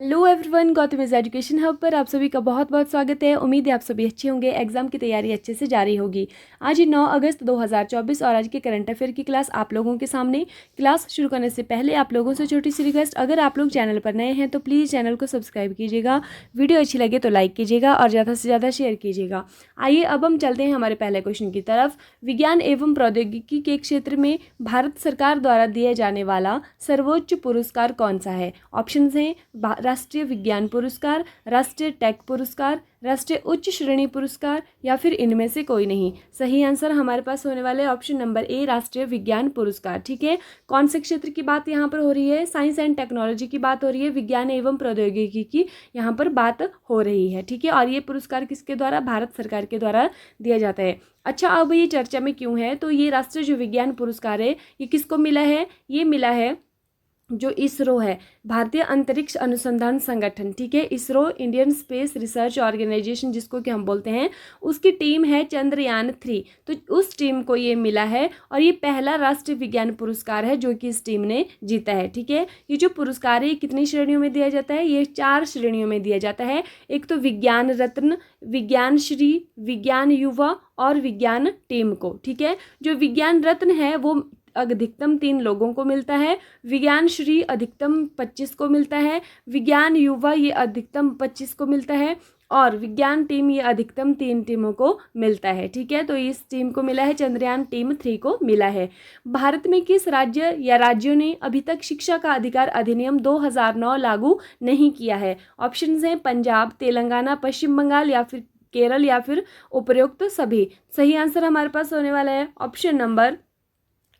Hello everyone, Gautam is education hub पर आप सभी का बहुत बहुत स्वागत है। उम्मीद है आप सभी अच्छे होंगे, एग्जाम की तैयारी अच्छे से जारी होगी। आज 9 अगस्त 2024 और आज के करंट अफेयर की क्लास आप लोगों के सामने। क्लास शुरू करने से पहले आप लोगों से छोटी सी रिक्वेस्ट, अगर आप लोग चैनल पर नए हैं तो प्लीज़ चैनल को सब्सक्राइब कीजिएगा, वीडियो अच्छी लगे तो लाइक कीजिएगा और ज़्यादा से ज़्यादा शेयर कीजिएगा। आइए अब हम चलते हैं हमारे पहले क्वेश्चन की तरफ। विज्ञान एवं प्रौद्योगिकी के क्षेत्र में भारत सरकार द्वारा दिया जाने वाला सर्वोच्च पुरस्कार कौन सा है? ऑप्शन हैं राष्ट्रीय विज्ञान पुरस्कार, राष्ट्रीय टेक पुरस्कार, राष्ट्रीय उच्च श्रेणी पुरस्कार या फिर इनमें से कोई नहीं। सही आंसर हमारे पास होने वाले ऑप्शन नंबर ए, राष्ट्रीय विज्ञान पुरस्कार। ठीक है, कौन से क्षेत्र की बात यहाँ पर हो रही है? साइंस एंड टेक्नोलॉजी की बात हो रही है, विज्ञान एवं प्रौद्योगिकी की यहाँ पर बात हो रही है। ठीक है, और ये पुरस्कार किसके द्वारा? भारत सरकार के द्वारा दिया जाता है। अच्छा, अब ये चर्चा में क्यों है? तो ये राष्ट्रीय जो विज्ञान पुरस्कार है ये किसको मिला है? ये मिला है जो इसरो है, भारतीय अंतरिक्ष अनुसंधान संगठन। ठीक है, ISRO, Indian space research organisation जिसको कि हम बोलते हैं, उसकी टीम है चंद्रयान 3। तो उस टीम को ये मिला है और ये पहला राष्ट्रीय विज्ञान पुरस्कार है जो कि इस टीम ने जीता है। ठीक है, ये जो पुरस्कार है कितनी श्रेणियों में दिया जाता है? ये 4 श्रेणियों में दिया जाता है। एक तो विज्ञान रत्न, विज्ञान श्री, विज्ञान युवा और विज्ञान टीम को। ठीक है, जो विज्ञान रत्न है वो अधिकतम 3 लोगों को मिलता है, विज्ञान श्री अधिकतम 25 को मिलता है, विज्ञान युवा ये अधिकतम 25 को मिलता है और विज्ञान टीम ये अधिकतम 3 टीमों को मिलता है। ठीक है, तो इस टीम को मिला है, चंद्रयान टीम 3 को मिला है। भारत में किस राज्य या राज्यों ने अभी तक शिक्षा का अधिकार अधिनियम 2009 लागू नहीं किया है? ऑप्शंस हैं पंजाब, तेलंगाना, पश्चिम बंगाल या फिर केरल या फिर उपरोक्त सभी। सही आंसर हमारे पास होने वाला है ऑप्शन नंबर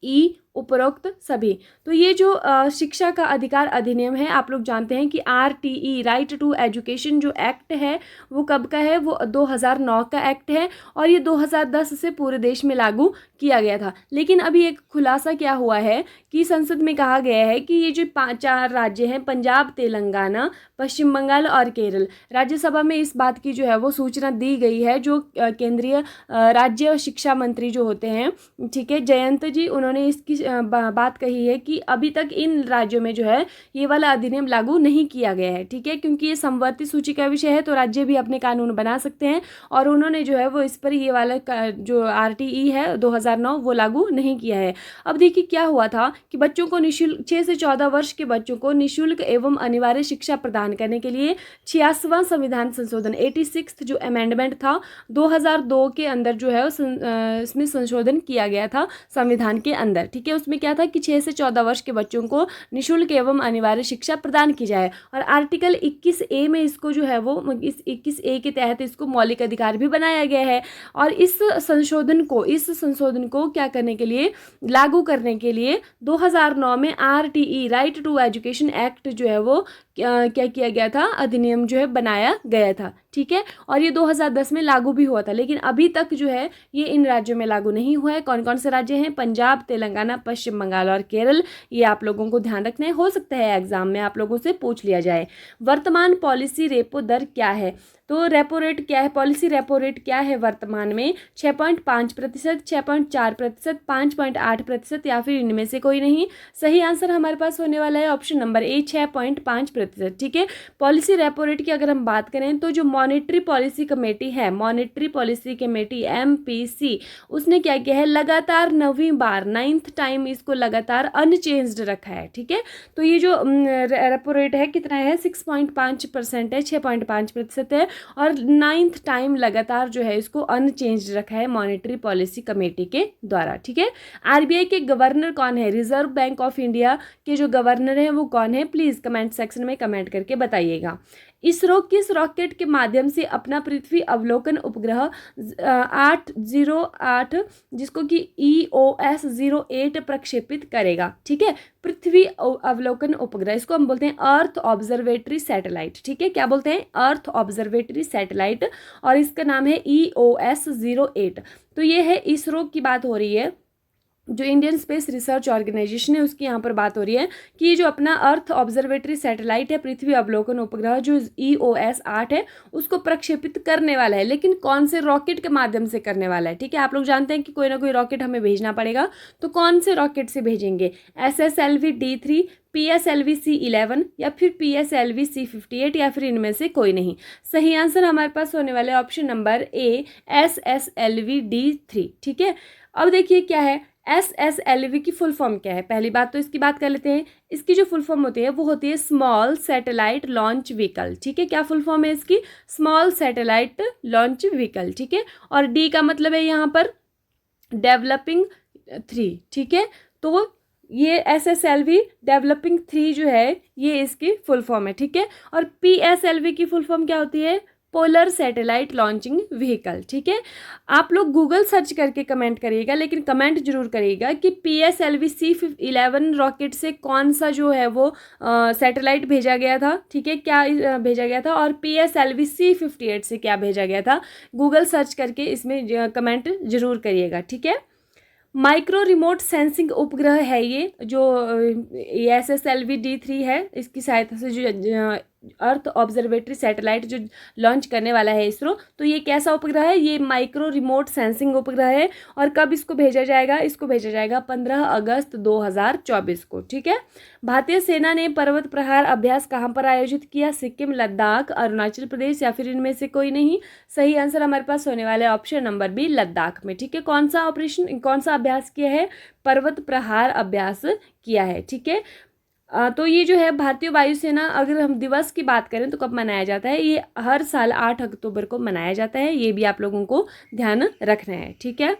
ई, उपरोक्त सभी। तो ये जो शिक्षा का अधिकार अधिनियम है, आप लोग जानते हैं कि RTE, राइट टू एजुकेशन जो एक्ट है वो कब का है? वो 2009 का एक्ट है और ये 2010 से पूरे देश में लागू किया गया था। लेकिन अभी एक खुलासा क्या हुआ है कि संसद में कहा गया है कि ये जो 4 राज्य हैं, पंजाब, तेलंगाना, पश्चिम बंगाल और केरल, राज्यसभा में इस बात की जो है वो सूचना दी गई है। जो केंद्रीय राज्य शिक्षा मंत्री जो होते हैं, ठीक है, जयंत जी, उन्होंने इसकी बात कही है कि अभी तक इन राज्यों में जो है ये वाला अधिनियम लागू नहीं किया गया है। ठीक है, क्योंकि ये समवर्ती सूची का विषय है तो राज्य भी अपने कानून बना सकते हैं और उन्होंने जो है वो इस पर ये वाला जो RTE है 2009 वो लागू नहीं किया है। अब देखिए क्या हुआ था कि बच्चों को निःशुल्क 6 से 14 वर्ष के बच्चों को निःशुल्क एवं अनिवार्य शिक्षा प्रदान करने के लिए 86वां संविधान संशोधन 86th जो अमेंडमेंट था 2002 के अंदर जो है इसमें संशोधन किया गया था संविधान के अंदर। ठीक है, उसमें क्या था कि 6 से 14 वर्ष के बच्चों को निःशुल्क एवं अनिवार्य शिक्षा प्रदान की जाए और आर्टिकल 21A में इसको जो है वो इस 21A के तहत इसको मौलिक अधिकार भी बनाया गया है। और इस संशोधन को क्या करने के लिए, लागू करने के लिए 2009 में RTE, right to education act जो है वो क्या किया गया था? अधिनियम जो है बनाया गया था। ठीक है, और ये 2010 में लागू भी हुआ था, लेकिन अभी तक जो है ये इन राज्यों में लागू नहीं हुआ है। कौन कौन से राज्य हैं? पंजाब, तेलंगाना, पश्चिम बंगाल और केरल। ये आप लोगों को ध्यान रखना है, हो सकता है एग्जाम में आप लोगों से पूछ लिया जाए। वर्तमान पॉलिसी रेपो दर क्या है? तो रेपो रेट क्या है? पॉलिसी रेपो रेट क्या है वर्तमान में? 6.5%, 6.4%, 5.8% या फिर इनमें से कोई नहीं। सही आंसर हमारे पास होने वाला है ऑप्शन नंबर ए, 6.5%। ठीक है, पॉलिसी रेपो रेट की अगर हम बात करें तो जो मॉनेटरी पॉलिसी कमेटी है, मॉनेटरी पॉलिसी कमेटी MPC, उसने क्या किया है? लगातार 9वीं बार, 9th टाइम इसको लगातार अनचेंज्ड रखा है। ठीक है, तो ये जो रेपो रेट है कितना है? 6.5% है, 6.5% है और 9th टाइम लगातार जो है इसको अनचेंज्ड रखा है मॉनेटरी पॉलिसी कमेटी के द्वारा। ठीक है, RBI के गवर्नर कौन है? रिजर्व बैंक ऑफ इंडिया के जो गवर्नर है वो कौन है? प्लीज कमेंट सेक्शन में कमेंट करके बताइएगा। इसरो किस रॉकेट के माध्यम से अपना पृथ्वी अवलोकन उपग्रह 808 जिसको कि EOS-08 प्रक्षेपित करेगा? ठीक है, पृथ्वी अवलोकन उपग्रह, इसको हम बोलते हैं अर्थ ऑब्जर्वेटरी सैटेलाइट। ठीक है, क्या बोलते हैं? अर्थ ऑब्जर्वेटरी सैटेलाइट और इसका नाम है EOS-08। तो ये है इसरो की बात हो रही है। जो इंडियन स्पेस रिसर्च ऑर्गेनाइजेशन है उसकी यहाँ पर बात हो रही है कि ये जो अपना अर्थ ऑब्जर्वेटरी सैटेलाइट है, पृथ्वी अवलोकन उपग्रह जो EOS-8 है, उसको प्रक्षेपित करने वाला है, लेकिन कौन से रॉकेट के माध्यम से करने वाला है। ठीक है, आप लोग जानते हैं कि कोई ना कोई रॉकेट हमें भेजना पड़ेगा, तो कौन से रॉकेट से भेजेंगे, SSLV-D3, PSLV-C11 या फिर PSLV-C58 या फिर इनमें से कोई नहीं। सही आंसर हमारे पास होने वाले ऑप्शन नंबर ए, SSLV-D3। ठीक है, अब देखिए क्या है SSLV की फुल फॉर्म क्या है। पहली बात तो इसकी बात कर लेते हैं। इसकी जो फुल फॉर्म होती है वो होती है स्मॉल सैटेलाइट लॉन्च व्हीकल। ठीक है, क्या फुल फॉर्म है इसकी, स्मॉल सैटेलाइट लॉन्च व्हीकल। ठीक है, और डी का मतलब है यहाँ पर डेवलपिंग 3। ठीक है, तो ये SSLV डेवलपिंग 3 जो है ये इसकी फुल फॉर्म है। ठीक है, और PSLV की फुल फॉर्म क्या होती है, पोलर सैटेलाइट लॉन्चिंग व्हीकल। ठीक है, आप लोग गूगल सर्च करके कमेंट करिएगा, लेकिन कमेंट जरूर करिएगा कि PSLV-C11 रॉकेट से कौन सा जो है वो सैटेलाइट भेजा गया था। ठीक है, क्या भेजा गया था, और PSLV-C58 से क्या भेजा गया था। गूगल सर्च करके इसमें कमेंट जरूर करिएगा। ठीक है, माइक्रो रिमोट सेंसिंग उपग्रह है ये जो SSLV-D3 है, इसकी सहायता से जो अर्थ ऑब्जर्वेटरी सैटेलाइट जो लॉन्च करने वाला है इसरो, तो ये कैसा उपग्रह है, ये माइक्रो रिमोट सेंसिंग उपग्रह है। और कब इसको भेजा जाएगा, इसको भेजा जाएगा 15 अगस्त 2024 को। ठीक है, भारतीय सेना ने पर्वत प्रहार अभ्यास कहाँ पर आयोजित किया, सिक्किम, लद्दाख, अरुणाचल प्रदेश या फिर इनमें से कोई नहीं। सही आंसर हमारे पास होने वाला है ऑप्शन नंबर बी, लद्दाख में। ठीक है, कौन सा ऑपरेशन, कौन सा अभ्यास किया है, पर्वत प्रहार अभ्यास किया है। ठीक है, तो ये जो है भारतीय वायुसेना, अगर हम दिवस की बात करें तो कब मनाया जाता है, ये हर साल 8 अक्टूबर को मनाया जाता है। ये भी आप लोगों को ध्यान रखना है। ठीक है,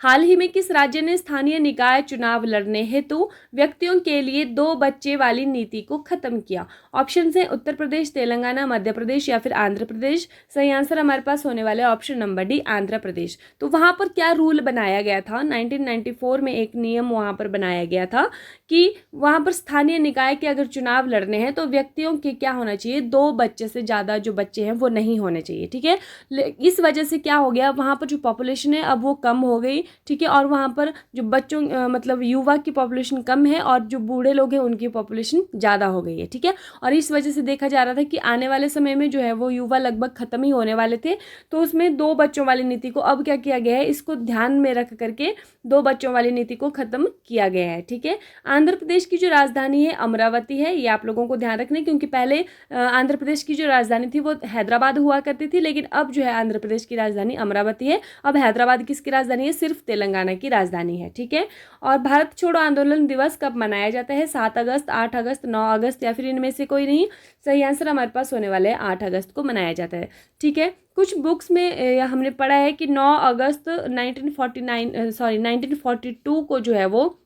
हाल ही में किस राज्य ने स्थानीय निकाय चुनाव लड़ने हेतु व्यक्तियों के लिए 2 बच्चे वाली नीति को खत्म किया। ऑप्शन है उत्तर प्रदेश, तेलंगाना, मध्य प्रदेश या फिर आंध्र प्रदेश। सही आंसर हमारे पास होने वाला है option number D, Andhra Pradesh. तो वहां पर क्या रूल बनाया गया था, 1994 में एक नियम वहां पर बनाया गया था कि वहां पर स्थानीय निकाय के अगर चुनाव लड़ने हैं तो व्यक्तियों के क्या होना चाहिए, 2 बच्चे से ज़्यादा जो बच्चे हैं वो नहीं होने चाहिए। ठीक है, इस वजह से क्या हो गया, वहां पर जो पॉपुलेशन है अब वो कम हो गई। ठीक है, और वहाँ पर जो बच्चों मतलब युवा की पॉपुलेशन कम है और जो बूढ़े लोग हैं उनकी पॉपुलेशन ज़्यादा हो गई है। ठीक है, और इस वजह से देखा जा रहा था कि आने वाले समय में जो है वो युवा लगभग ख़त्म ही होने वाले थे। तो उसमें 2 बच्चों वाली नीति को अब क्या किया गया है, इसको ध्यान में रख करके 2 बच्चों वाली नीति को ख़त्म किया गया है। ठीक है, आंध्र प्रदेश की जो राजधानी है अमरावती है, ये आप लोगों को ध्यान रखना है, क्योंकि पहले आंध्र प्रदेश की जो राजधानी थी वो हैदराबाद हुआ करती थी, लेकिन अब जो है आंध्र प्रदेश की राजधानी अमरावती है। अब हैदराबाद किसकी राजधानी है, सिर्फ तेलंगाना की राजधानी है। ठीक है, और भारत छोड़ो आंदोलन दिवस कब मनाया जाता है, 7 अगस्त, 8 अगस्त, 9 अगस्त या फिर इनमें से कोई नहीं। सही आंसर हमारे पास होने वाले हैं 8 अगस्त को मनाया जाता है। ठीक है, कुछ बुक्स में हमने पढ़ा है कि 9 अगस्त 1942 को जो है वो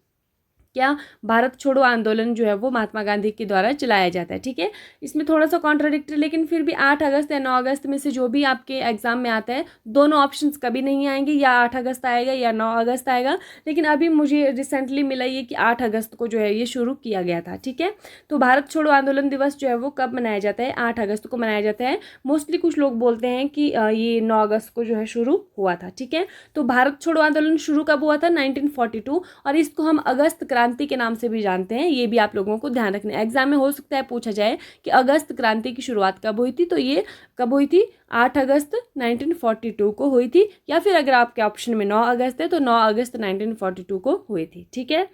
क्या भारत छोड़ो आंदोलन जो है वो महात्मा गांधी के द्वारा चलाया जाता है। ठीक है, इसमें थोड़ा सा कॉन्ट्राडिक्टरी, लेकिन फिर भी 8 अगस्त या 9 अगस्त में से जो भी आपके एग्जाम में आता है, दोनों ऑप्शंस कभी नहीं आएंगे, या 8 अगस्त आएगा या 9 अगस्त आएगा। लेकिन अभी मुझे रिसेंटली मिला ये कि 8 अगस्त को जो है ये शुरू किया गया था। ठीक है, तो भारत छोड़ो आंदोलन दिवस जो है वो कब मनाया जाता है, 8 अगस्त को मनाया जाता है। मोस्टली कुछ लोग बोलते हैं कि ये 9 अगस्त को जो है शुरू हुआ था। ठीक है, तो भारत छोड़ो आंदोलन शुरू कब हुआ था, 1942, और इसको हम अगस्त क्रांति के नाम से भी जानते हैं। ये भी आप लोगों को ध्यान रखना है, एग्जाम में हो सकता है पूछा जाए कि अगस्त क्रांति की शुरुआत कब हुई थी, तो ये कब हुई थी, 8 अगस्त 1942 को हुई थी, या फिर अगर आपके ऑप्शन में 9 अगस्त है तो 9 अगस्त 1942 को हुई थी। ठीक है,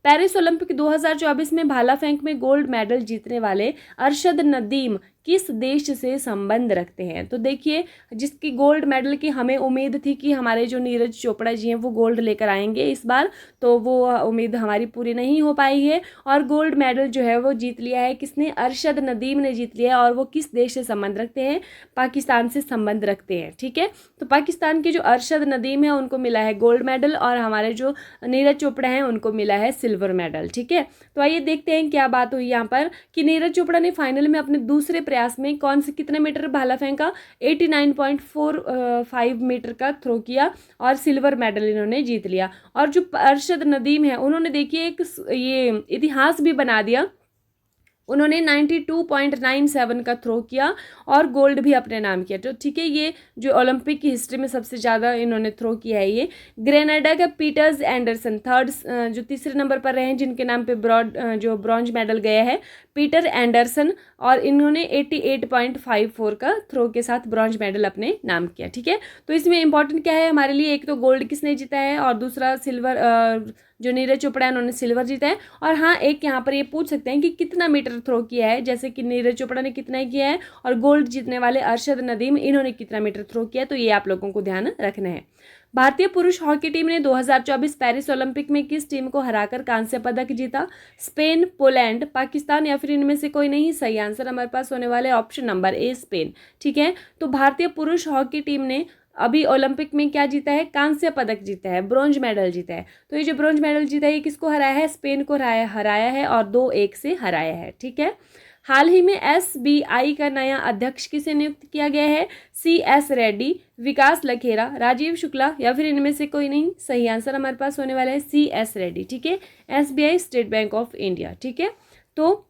पेरिस ओलंपिक 2024 में भाला फेंक में गोल्ड मेडल जीतने वाले अरशद नदीम किस देश से संबंध रखते हैं। तो देखिए, जिसकी गोल्ड मेडल की हमें उम्मीद थी कि हमारे जो नीरज चोपड़ा जी हैं वो गोल्ड लेकर आएंगे इस बार, तो वो उम्मीद हमारी पूरी नहीं हो पाई है, और गोल्ड मेडल जो है वो जीत लिया है किसने, अरशद नदीम ने जीत लिया है। और वो किस देश से संबंध रखते हैं, पाकिस्तान से संबंध रखते हैं। ठीक है, तो पाकिस्तान के जो अरशद नदीम है उनको मिला है गोल्ड मेडल, और हमारे जो नीरज चोपड़ा हैं उनको मिला है सिल्वर मेडल। ठीक है, तो आइए देखते हैं क्या बात हुई यहाँ पर कि नीरज चोपड़ा ने फाइनल में अपने दूसरे प्रयास में कौन से कितने मीटर भाला फेंका, 89.45 मीटर का थ्रो किया और सिल्वर मेडल इन्होंने जीत लिया। और जो अरशद नदीम है उन्होंने देखिए एक ये इतिहास भी बना दिया उन्होंने 92.97 का थ्रो किया और गोल्ड भी अपने नाम किया। तो ठीक है, ये जो ओलंपिक की हिस्ट्री में सबसे ज़्यादा इन्होंने थ्रो किया है। ये ग्रेनाडा का पीटर्स एंडरसन जो तीसरे नंबर पर रहे हैं, जिनके नाम पे जो ब्रॉन्ज मेडल गया है, पीटर एंडरसन, और इन्होंने 88.54 का थ्रो के साथ ब्रॉन्ज मेडल अपने नाम किया। ठीक है, तो इसमें इंपॉर्टेंट क्या है हमारे लिए, एक तो गोल्ड किसने जीता है और दूसरा सिल्वर, जो नीरज चोपड़ा है उन्होंने सिल्वर जीता है। और हाँ, एक यहाँ पर ये पूछ सकते हैं कि कितना मीटर थ्रो किया है, जैसे कि नीरज चोपड़ा ने कितना किया है और गोल्ड जीतने वाले अरशद नदीम इन्होंने कितना मीटर थ्रो किया, तो ये आप लोगों को ध्यान रखना है। भारतीय पुरुष हॉकी टीम ने 2024 पेरिस ओलंपिक में किस टीम को हराकर कांस्य पदक जीता? स्पेन, पोलैंड, पाकिस्तान या फिर इनमें से कोई नहीं? सही आंसर हमारे पास होने वाले ऑप्शन नंबर ए, स्पेन। ठीक है, तो भारतीय पुरुष हॉकी टीम ने अभी ओलंपिक में क्या जीता है? कांस्य पदक जीता है, ब्रोंज मेडल जीता है। तो ये जो ब्रोंज मेडल जीता है ये किसको हराया है? स्पेन को हराया है और 2-1 से हराया है। ठीक है, हाल ही में SBI का नया अध्यक्ष किसे नियुक्त किया गया है? CS रेड्डी, विकास लखेरा, राजीव शुक्ला या फिर इनमें से कोई नहीं? सही आंसर हमारे पास होने वाला है CS रेड्डी। ठीक है, SBI state bank of India. ठीक है, तो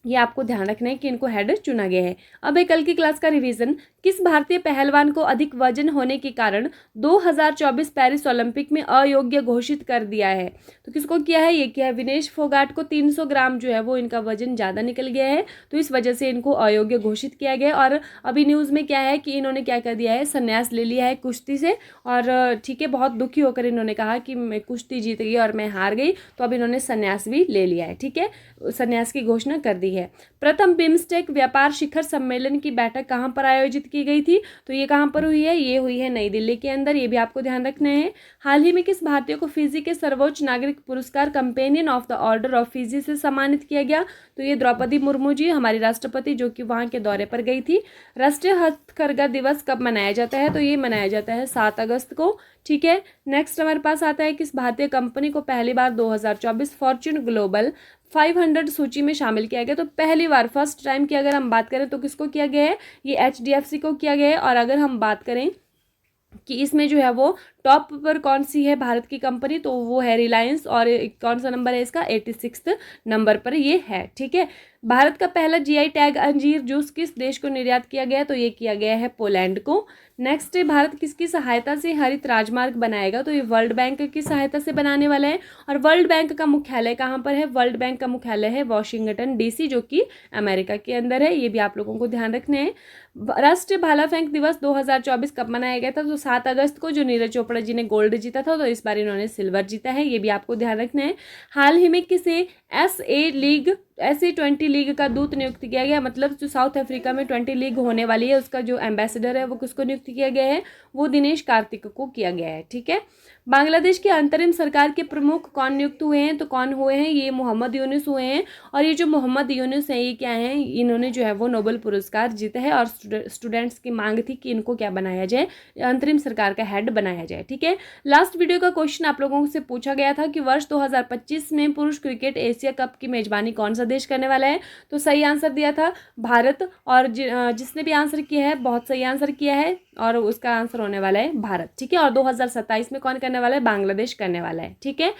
ये आपको ध्यान रखना है कि इनको हेड चुना गया है। अब एक कल की क्लास का रिवीजन, किस भारतीय पहलवान को अधिक वजन होने के कारण 2024 पेरिस ओलंपिक में अयोग्य घोषित कर दिया है? तो किसको किया है? ये किया है विनेश फोगाट को। 300 ग्राम जो है वो इनका वजन ज़्यादा निकल गया है, तो इस वजह से इनको अयोग्य घोषित किया गया। और अभी न्यूज़ में क्या है कि इन्होंने क्या कर दिया है, संन्यास ले लिया है कुश्ती से। और ठीक है, बहुत दुखी होकर इन्होंने कहा कि मैं कुश्ती जीत गई और मैं हार गई, तो अब इन्होंने संन्यास भी ले लिया है। ठीक है, संन्यास की घोषणा कर दी है। प्रथम बिम्स्टेक व्यापार शिखर सम्मेलन की बैठक कहां पर आयोजित की गई थी? तो ये कहां पर हुई है? ये हुई है नई दिल्ली के अंदर। ये भी आपको ध्यान रखना है। हाल ही में किस भारतीय को फिजी के सर्वोच्च नागरिक पुरस्कार companion of the order of Fiji से सम्मानित किया गया? तो ये द्रौपदी मुर्मू जी, हमारी राष्ट्रपति, जो कि वहां के दौरे पर गई थी। राष्ट्रीय हथकरघा दिवस कब मनाया जाता है? तो ये मनाया जाता है 7 अगस्त को। ठीक है, नेक्स्ट हमारे पास आता है किस भारतीय कंपनी को पहली बार 2024 फॉर्च्यून ग्लोबल 500 सूची में शामिल किया गया? तो पहली बार, फर्स्ट टाइम की अगर हम बात करें तो किसको किया गया है? ये HDFC को किया गया है। और अगर हम बात करें कि इसमें जो है वो टॉप पर कौन सी है भारत की कंपनी, तो वो है रिलायंस। और कौन सा नंबर है इसका? 86 नंबर पर ये है। ठीक है, भारत का पहला GI टैग अंजीर जूस किस देश को निर्यात किया गया? तो ये किया गया है पोलैंड को। नेक्स्ट है, भारत किसकी सहायता से हरित राजमार्ग बनाएगा? तो ये वर्ल्ड बैंक की सहायता से बनाने वाला है। और वर्ल्ड बैंक का मुख्यालय कहाँ पर है? वर्ल्ड बैंक का मुख्यालय है वॉशिंगटन DC, जो कि अमेरिका के अंदर है। ये भी आप लोगों को ध्यान रखना है। राष्ट्रीय भाला फेंक दिवस 2024 कब मनाया गया था? तो 7 अगस्त को, जो नीरज चोपड़ा जी ने गोल्ड जीता था, तो इस बार इन्होंने सिल्वर जीता है। ये भी आपको ध्यान रखना है। हाल ही में किसे SA20 लीग का दूत नियुक्त किया गया? मतलब जो साउथ अफ्रीका में 20 लीग होने वाली है, उसका जो एम्बेसडर है वो किसको नियुक्त किया गया है? वो दिनेश कार्तिक को किया गया है। ठीक है, बांग्लादेश की अंतरिम सरकार के प्रमुख कौन नियुक्त हुए हैं? तो कौन हुए हैं? ये मोहम्मद यूनुस हुए हैं। और ये जो मोहम्मद यूनुस है, ये क्या है? इन्होंने जो है वो नोबेल पुरस्कार जीता है। और स्टूडेंट्स की मांग थी कि इनको क्या बनाया जाए? अंतरिम सरकार का हेड बनाया जाए। ठीक है, लास्ट वीडियो का क्वेश्चन आप लोगों से पूछा गया था कि वर्ष 2025 में पुरुष क्रिकेट एशिया कप की मेजबानी कौन सा देश करने वाला है? तो सही आंसर दिया था भारत। और जिसने भी आंसर किया है, बहुत सही आंसर किया है, और उसका आंसर होने वाला है भारत। ठीक है, और 2027 में कौन करने वाला है? बांग्लादेश करने वाला है। ठीक है,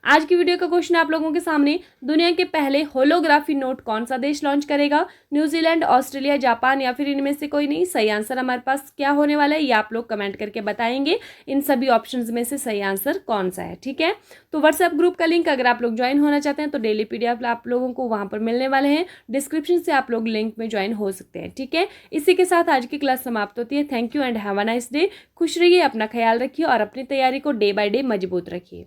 आज की वीडियो का क्वेश्चन आप लोगों के सामने, दुनिया के पहले होलोग्राफी नोट कौन सा देश लॉन्च करेगा? न्यूजीलैंड, ऑस्ट्रेलिया, जापान या फिर इनमें से कोई नहीं? सही आंसर हमारे पास क्या होने वाला है, ये आप लोग कमेंट करके बताएंगे। इन सभी ऑप्शंस में से सही आंसर कौन सा है? ठीक है, तो व्हाट्सएप ग्रुप का लिंक अगर आप लोग ज्वाइन होना चाहते हैं तो डेली PDF आप लोगों को वहां पर मिलने वाले हैं। डिस्क्रिप्शन से आप लोग लिंक में ज्वाइन हो सकते हैं। ठीक है, इसी के साथ आज की क्लास समाप्त होती है। Thank you and have a nice day. खुश रहिए, अपना ख्याल रखिए और अपनी तैयारी को डे बाय डे मजबूत रखिए।